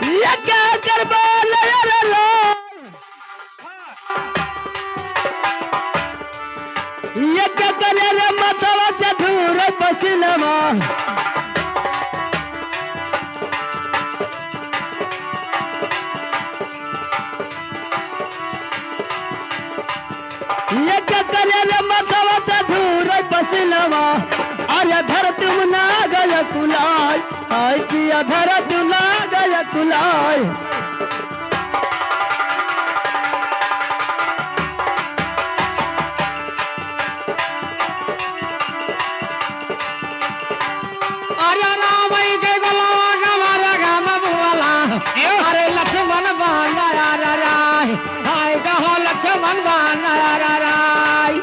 ये क्या करबो लो ये क्या करे रे मतवा से दूर पसीनावा ये क्या करे रे मतवा से दूर पसीनावा अरे धर तुम ना गया कुलाय आय किया धर तुम ना गया कुलाय अरे राम के गला गवारा गाम बुवाला अरे लक्ष्मण बाना राय हाय कहो लक्ष्मण बाना राय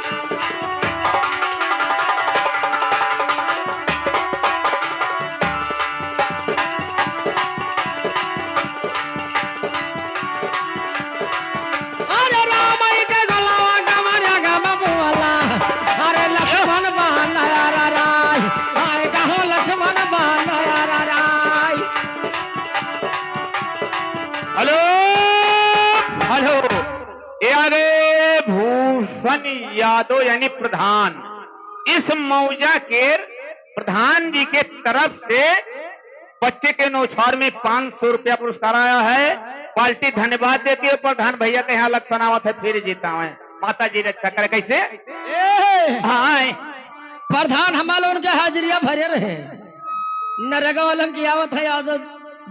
अरे राम के गला गवारा गाम बुवाला अरे लक्ष्मण बाना राय हाय कहो लक्ष्मण बाना राय हेलो हेलो यारे भूषण यादव यानी प्रधान इस मौजा के प्रधान जी के तरफ से बच्चे के नौछार में 500 रुपया पुरस्कार आया है। पार्टी धन्यवाद देती है प्रधान भैया के यहाँ लक्षण आवत है फिर जीता है माता जी रक्षा करे कैसे हाँ प्रधान हमारे उनके हाजिरिया भरे रहे नरेगा वालम की आवत है आदत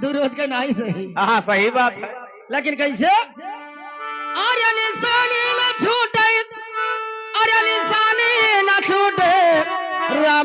दो रोज के नहीं सही हाँ सही बात है लेकिन कैसे अरे निशानी न छूटे अरे निशानी न छूटे राम